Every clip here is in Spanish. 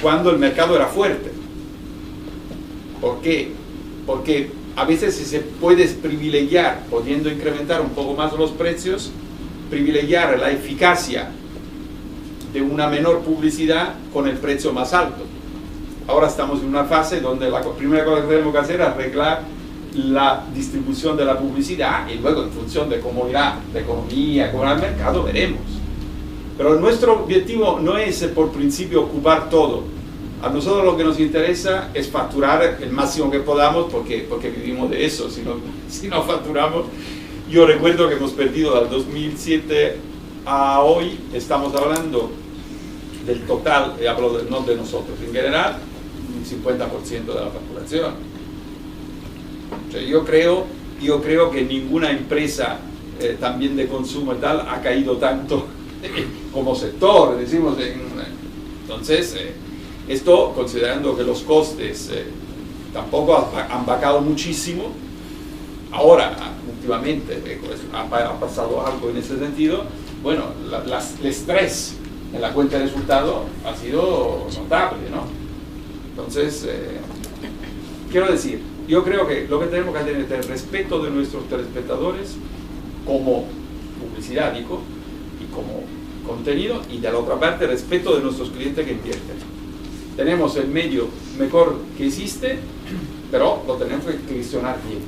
cuando el mercado era fuerte. ¿Por qué? Porque a veces si se puede privilegiar, pudiendo incrementar un poco más los precios, privilegiar la eficacia de una menor publicidad con el precio más alto. Ahora estamos en una fase donde la primera cosa que tenemos que hacer es arreglar la distribución de la publicidad y luego en función de cómo irá la economía, cómo irá el mercado, veremos. Pero nuestro objetivo no es por principio ocupar todo. A nosotros lo que nos interesa es facturar el máximo que podamos porque vivimos de eso. Si no facturamos, yo recuerdo que hemos perdido del 2007 a hoy, estamos hablando del total, hablo no de nosotros, en general, un 50% de la facturación. O sea, yo creo que ninguna empresa también de consumo y tal ha caído tanto como sector, decimos. Entonces, esto considerando que los costes tampoco han bajado muchísimo. Ahora, últimamente, ha pasado algo en ese sentido. Bueno, el estrés en la cuenta de resultado ha sido notable, ¿no? Entonces, quiero decir, yo creo que lo que tenemos que tener es el respeto de nuestros telespectadores como publicidad, digo, y como contenido, y de la otra parte, el respeto de nuestros clientes que invierten. Tenemos el medio mejor que existe, pero lo tenemos que gestionar bien.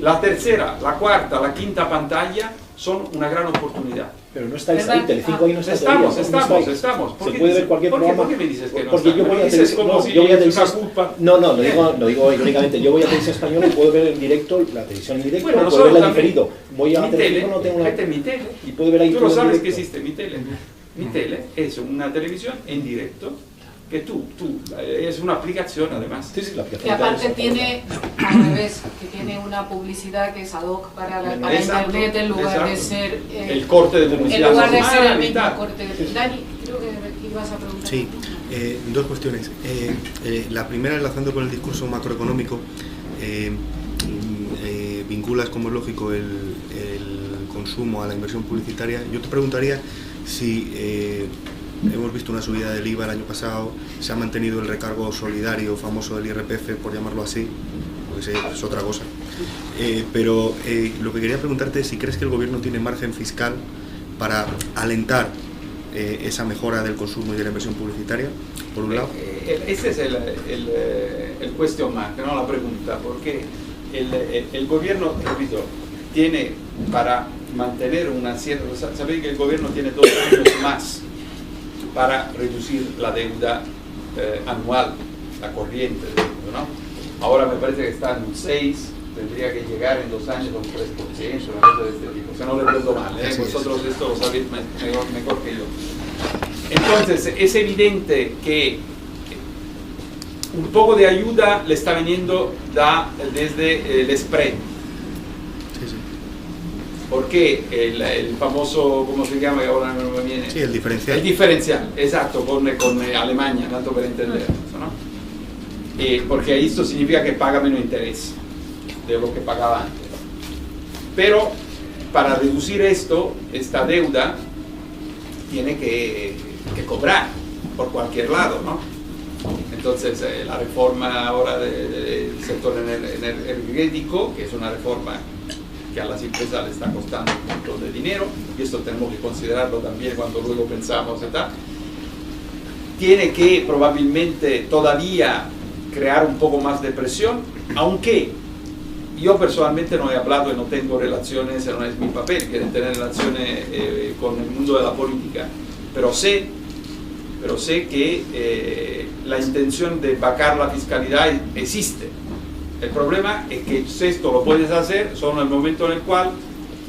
La tercera, la cuarta, la quinta pantalla son una gran oportunidad. Pero no estáis ahí, Telecinco ahí no está estamos. Se puede ver cualquier programa. ¿Por qué me dices que no porque está? Yo voy a Televisión. No, lo digo irónicamente. Yo voy a Televisión Española y puedo ver en directo la televisión en directo, bueno, puedo verla en diferido. Voy a Telecinco, no tengo una... Mi tele. Y puedo ver ahí. Tú lo sabes que existe mi tele. Mi tele es una televisión en directo que es una aplicación además. Sí, la aplicación. Que aparte tiene, al revés, que tiene una publicidad que es ad hoc para internet en lugar de ser el corte de publicidad. En lugar de ser el mismo corte de Dani, creo que ibas a preguntar. Sí, dos cuestiones. La primera, enlazando con el discurso macroeconómico, vinculas, como es lógico, el consumo a la inversión publicitaria. Yo te preguntaría si hemos visto una subida del IVA el año pasado, se ha mantenido el recargo solidario famoso del IRPF, por llamarlo así, porque es otra cosa. Pero lo que quería preguntarte es si crees que el gobierno tiene margen fiscal para alentar esa mejora del consumo y de la inversión publicitaria, por un lado. Ese es el question mark, no la pregunta, porque el gobierno, repito, tiene para mantener una cierta... Sabéis que el gobierno tiene 2 años más para reducir la deuda anual, la corriente, ¿no? Ahora me parece que está en un 6, tendría que llegar en 2 años a un 3%, una cosa de este tipo. O sea, no recuerdo mal, vosotros esto lo sabéis mejor que yo. Entonces, es evidente que un poco de ayuda le está viniendo desde el spread. Porque el famoso, ¿cómo se llama? Ahora no me viene. Sí, el diferencial. El diferencial, exacto, con Alemania, tanto para entender eso, ¿no? Porque esto significa que paga menos interés de lo que pagaba antes. Pero para reducir esta deuda, tiene que cobrar por cualquier lado, ¿no? Entonces, la reforma ahora del sector energético, que es una reforma que a las empresas le está costando un montón de dinero, y esto tenemos que considerarlo también cuando luego pensamos, ¿verdad? Tiene que probablemente todavía crear un poco más de presión, aunque yo personalmente no he hablado y no tengo relaciones, no es mi papel, quieren tener relaciones con el mundo de la política, pero sé que la intención de bajar la fiscalidad existe. El problema es que si esto lo puedes hacer solo en el momento en el cual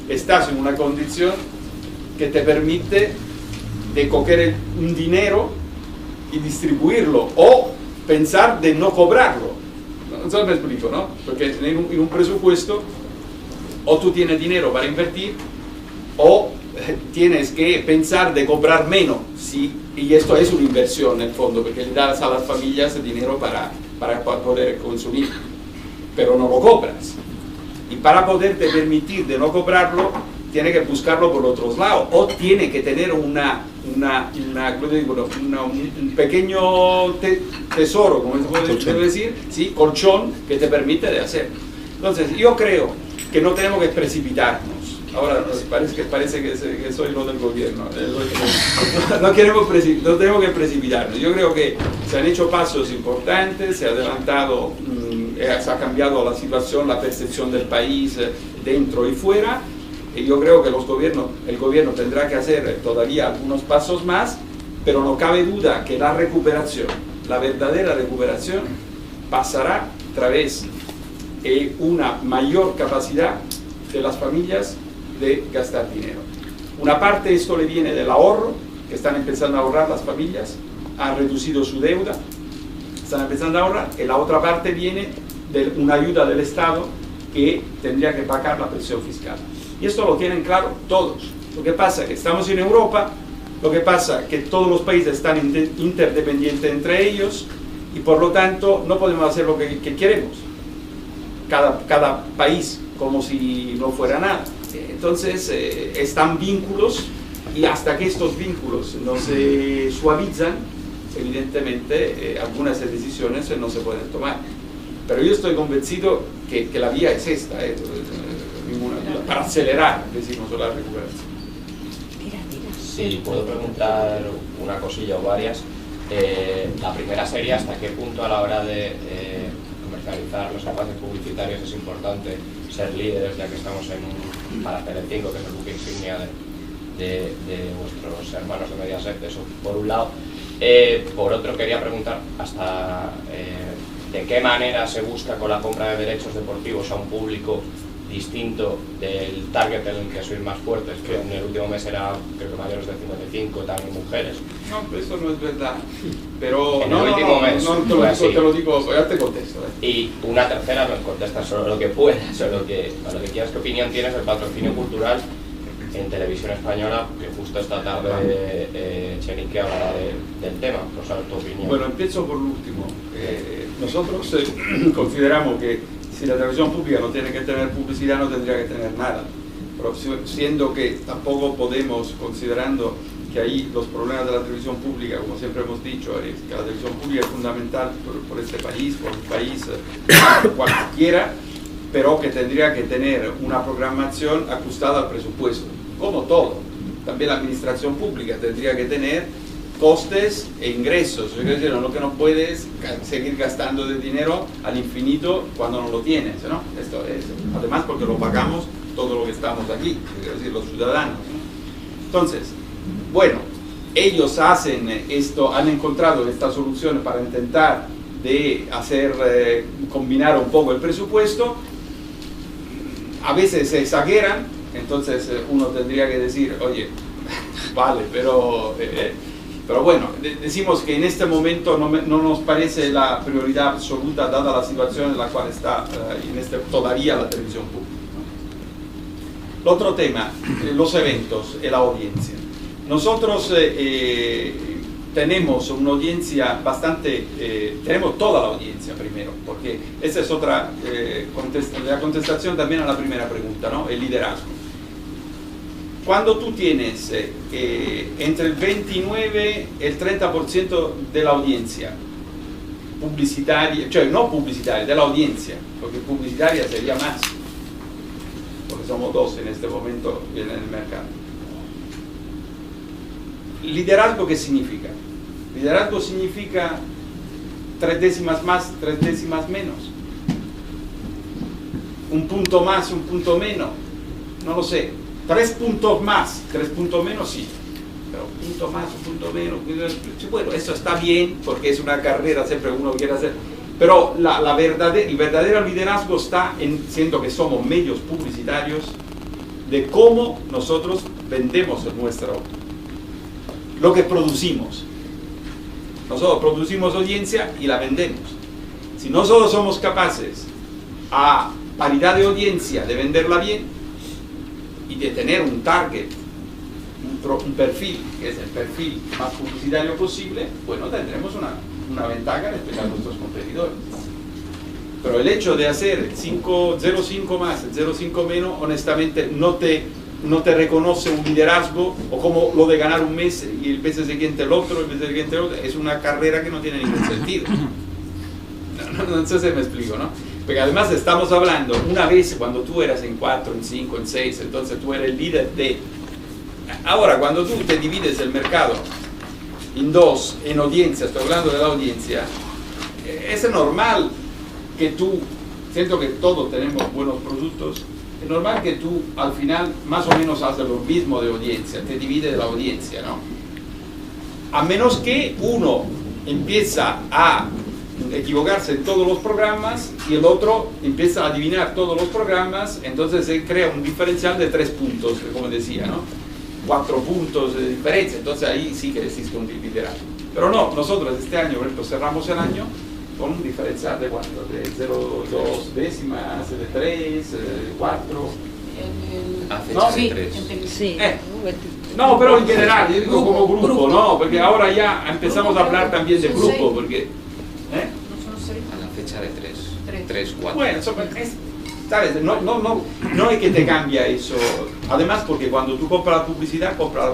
estás en una condición que te permite de coger un dinero y distribuirlo, o pensar de no cobrarlo. No sé si me explico, ¿no? Porque en un presupuesto o tú tienes dinero para invertir o tienes que pensar de cobrar menos, ¿sí? Y esto es una inversión en el fondo, porque le das a las familias el dinero para poder consumir, pero no lo cobras. Y para poderte permitir de no cobrarlo, tiene que buscarlo por otros lados, o tiene que tener un pequeño tesoro, como se puede decir, ¿sí? Colchón, que te permite de hacer. Entonces, yo creo que no tenemos que precipitarnos. Ahora parece que soy lo del gobierno. No tenemos que precipitarnos. Yo creo que se han hecho pasos importantes, se ha adelantado, se ha cambiado la situación, la percepción del país dentro y fuera. Y yo creo que el gobierno tendrá que hacer todavía algunos pasos más, pero no cabe duda que la recuperación, la verdadera recuperación, pasará a través de una mayor capacidad de las familias de gastar dinero. Una parte esto le viene del ahorro, que están empezando a ahorrar las familias, han reducido su deuda, están empezando a ahorrar, y la otra parte viene de una ayuda del Estado que tendría que pagar la presión fiscal. Y esto lo tienen claro todos. Lo que pasa es que estamos en Europa, lo que pasa es que todos los países están interdependientes entre ellos y por lo tanto no podemos hacer lo que queremos. Cada país como si no fuera nada. Entonces están vínculos y hasta que estos vínculos no se suavizan, evidentemente algunas decisiones no se pueden tomar. Pero yo estoy convencido que la vía es esta, para acelerar, decimos, la recuperación. Sí, puedo preguntar una cosilla o varias. La primera sería hasta qué punto a la hora de comercializar los espacios publicitarios es importante ser líderes, ya que estamos para Telecinco, que es el buque insignia de vuestros hermanos de Mediaset, eso por un lado. Por otro quería preguntar hasta de qué manera se busca con la compra de derechos deportivos a un público distinto del target en el que sois más fuertes, que en el último mes era, creo que mayores de 55, también mujeres. No, eso no es verdad. Pero en el último mes te lo digo, ya te contesto. Y una tercera, nos contestas solo lo que puedas, o lo que quieras. ¿Qué opinión tienes del patrocinio cultural en televisión española, que justo esta tarde Chenique hablará del tema? Por saber tu opinión. Bueno, empiezo por lo último. Nosotros consideramos que si la televisión pública no tiene que tener publicidad, no tendría que tener nada. Pero siendo que tampoco podemos, considerando que ahí los problemas de la televisión pública, como siempre hemos dicho, es que la televisión pública es fundamental por este país, por un país cualquiera, pero que tendría que tener una programación ajustada al presupuesto, como todo. También la administración pública tendría que tener costes e ingresos, es decir, lo que no puedes seguir gastando de dinero al infinito cuando no lo tienes, ¿no? Esto es, además porque lo pagamos todo lo que estamos aquí, es decir, los ciudadanos, ¿no? Entonces, bueno, ellos hacen esto, han encontrado esta solución para intentar de hacer, combinar un poco el presupuesto. A veces se exageran, entonces uno tendría que decir, oye, vale, pero bueno, decimos que en este momento no nos parece la prioridad absoluta dada la situación en la cual está todavía la televisión pública, ¿no? El otro tema, los eventos y la audiencia. Nosotros tenemos una audiencia bastante, tenemos toda la audiencia primero, porque esa es otra la contestación también a la primera pregunta, ¿no? El liderazgo. Cuando tú tienes entre el 29 y el 30% de la audiencia publicitaria, cioè no publicitaria, de la audiencia, porque publicitaria sería más, porque somos dos en este momento en el mercado. ¿Liderazgo qué significa? Liderazgo significa 3 décimas más, 3 décimas menos. Un punto más, un punto menos, no lo sé. 3 puntos más, 3 puntos menos, sí. Pero un punto más, un punto menos. Bueno, eso está bien, porque es una carrera, siempre uno quiere hacer. Pero el verdadero liderazgo está en, siendo que somos medios publicitarios, de cómo nosotros vendemos lo que producimos. Nosotros producimos audiencia y la vendemos. Si nosotros somos capaces, a paridad de audiencia, de venderla bien y de tener un target, un perfil, que es el perfil más publicitario posible, bueno, tendremos una ventaja respecto a nuestros competidores. Pero el hecho de hacer 0,5 más, 0,5 menos, honestamente no te no te reconoce un liderazgo, o como lo de ganar un mes y el mes siguiente el otro, el mes siguiente el otro, es una carrera que no tiene ningún sentido. No sé si me explico, ¿no? Porque además estamos hablando, una vez cuando tú eras en 4, en 5, en 6, entonces tú eres el líder de... Ahora, cuando tú te divides el mercado en dos, en audiencia, estoy hablando de la audiencia, es normal que tú, siento que todos tenemos buenos productos, es normal que tú al final más o menos haces lo mismo de audiencia, te divides la audiencia, ¿no? A menos que uno empieza a equivocarse en todos los programas y el otro empieza a adivinar todos los programas, entonces se crea un diferencial de 3 puntos, como decía, ¿no? 4 puntos de diferencia, entonces ahí sí que existe un liderazgo. Pero no, nosotros este año, por ejemplo, cerramos el año con un diferencial de ¿cuánto? De 0,2 décimas, de 3, 4. No, sí, 3. Sí. No, pero en general, yo digo como grupo, ¿no? Porque ahora ya empezamos a hablar también de grupo, porque... No son 6. A la fecha de 3, 4. Bueno, ¿sabes? No es que te cambia eso. Además, porque cuando tú compras la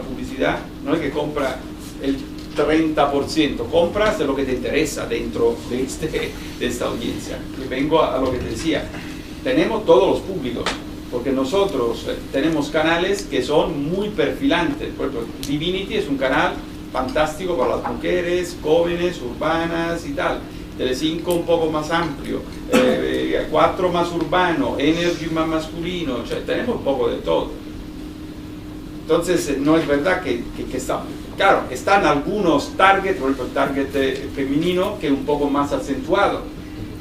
publicidad, no es que compras el 30%, compras de lo que te interesa dentro de esta audiencia. Y vengo a lo que te decía. Tenemos todos los públicos, porque nosotros tenemos canales que son muy perfilantes. Por ejemplo, Divinity es un canal fantástico para las mujeres, jóvenes, urbanas y tal. Telecinco un poco más amplio, 4 más urbano, Energy más masculino, o sea, tenemos un poco de todo. Entonces, no es verdad que está... Claro, están algunos targets, por ejemplo, el target femenino, que es un poco más acentuado.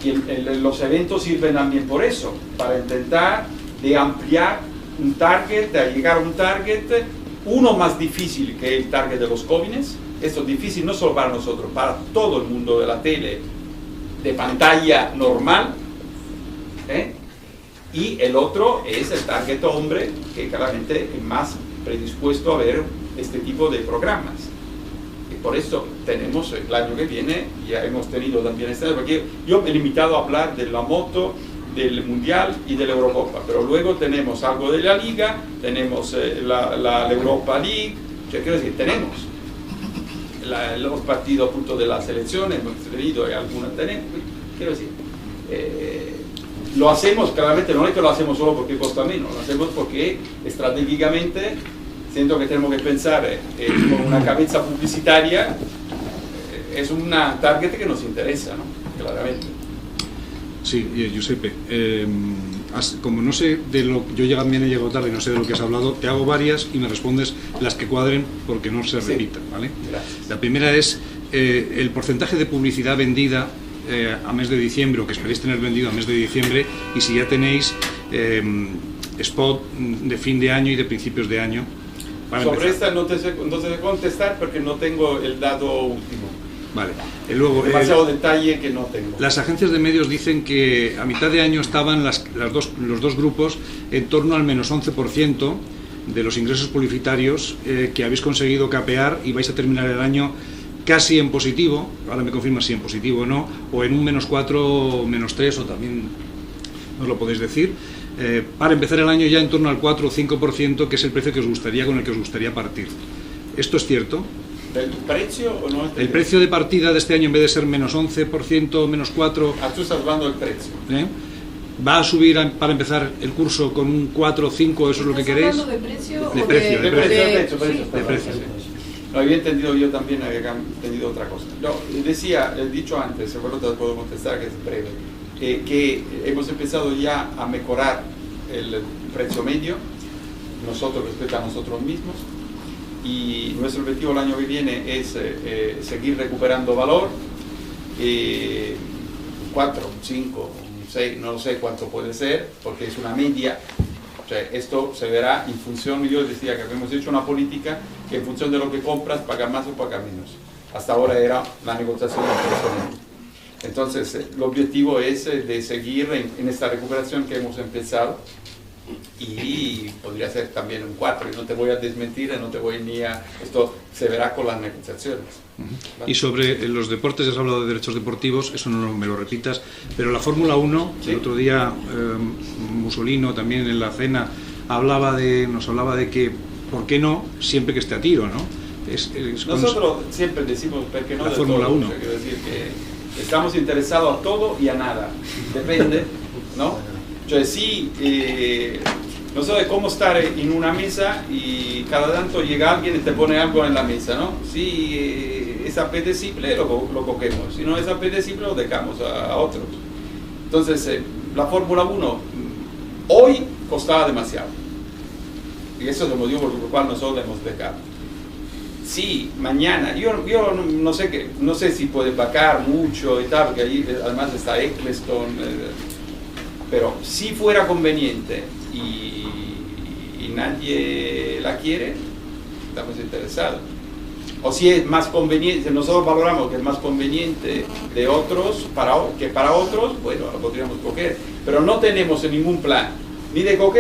Y los eventos sirven también por eso, para intentar de ampliar un target, de llegar a un target, uno más difícil que el target de los jóvenes. Esto es difícil no solo para nosotros, para todo el mundo de la tele, de pantalla normal, y el otro es el target hombre, que claramente es más predispuesto a ver este tipo de programas. Y por eso tenemos el año que viene, ya hemos tenido también este año, porque yo me he limitado a hablar de la moto, del Mundial y de la Eurocopa, pero luego tenemos algo de la Liga, tenemos la Europa League, o sea, quiero decir, tenemos los partidos a punto de las elecciones, hemos tenido algunas, quiero decir, lo hacemos claramente, no es que lo hacemos solo porque cuesta menos, lo hacemos porque estratégicamente siento que tenemos que pensar con una cabeza publicitaria, es una target que nos interesa, ¿no? Claramente. Sí, Giuseppe, como no sé de lo yo también he llegado tarde y no sé de lo que has hablado, te hago varias y me respondes las que cuadren porque no se repitan, ¿vale? Gracias. La primera es el porcentaje de publicidad vendida a mes de diciembre, o que esperéis tener vendido a mes de diciembre, y si ya tenéis spot de fin de año y de principios de año. Sobre esta no te sé contestar porque no tengo el dato último. Vale. Y luego, demasiado detalle que no tengo. Las agencias de medios dicen que a mitad de año estaban los dos grupos en torno al menos 11% de los ingresos publicitarios que habéis conseguido capear, y vais a terminar el año casi en positivo. Ahora me confirma si en positivo o no, o en un -4, -3, o también nos lo podéis decir. Para empezar el año ya en torno al 4 o 5%, que es el precio que os gustaría, con el que os gustaría partir. ¿Esto es cierto? ¿El precio o no? El precio de partida de este año, en vez de ser -11%, -4%... Ah, tú estás hablando del precio. ¿Va a subir para empezar el curso con un 4 o 5? ¿Eso es lo que queréis? ¿Estás hablando de precio? De precio, de precio. No, había entendido yo también, había entendido otra cosa. No, decía, he dicho antes, seguro te puedo contestar que es breve, que hemos empezado ya a mejorar el precio medio, nosotros respecto a nosotros mismos, y nuestro objetivo el año que viene es seguir recuperando valor, 4, 5, 6, no sé cuánto puede ser, porque es una media. O sea, esto se verá en función, yo decía que hemos hecho una política que en función de lo que compras, paga más o paga menos. Hasta ahora era la negociación del precio medio. Entonces, el objetivo es de seguir en esta recuperación que hemos empezado, y podría ser también un 4, y no te voy a desmentir, no te voy ni a... Esto se verá con las negociaciones. ¿Vale? Y sobre los deportes, has hablado de derechos deportivos, eso no me lo repitas, pero la Fórmula 1, ¿sí? El otro día Mussolino también en la cena nos hablaba de que, ¿por qué no? Siempre que esté a tiro, ¿no? Nosotros siempre decimos, ¿por qué no? La de Fórmula todo. 1. Quiero decir que estamos interesados a todo y a nada. Depende, ¿no? Entonces, sí, no sé cómo estar en una mesa y cada tanto llega alguien y te pone algo en la mesa, ¿no? Si es apetecible, lo cogemos. Si no es apetecible, lo dejamos a otros. Entonces, la Fórmula 1 hoy costaba demasiado. Y eso es el motivo por el cual nosotros la hemos dejado. Sí, mañana, yo no sé si puede vacar mucho y tal, porque allí además está Eccleston, pero si fuera conveniente y nadie la quiere, estamos interesados. O si es más conveniente, nosotros valoramos que es más conveniente de otros que para otros, bueno, lo podríamos coger, pero no tenemos ningún plan, ni de coger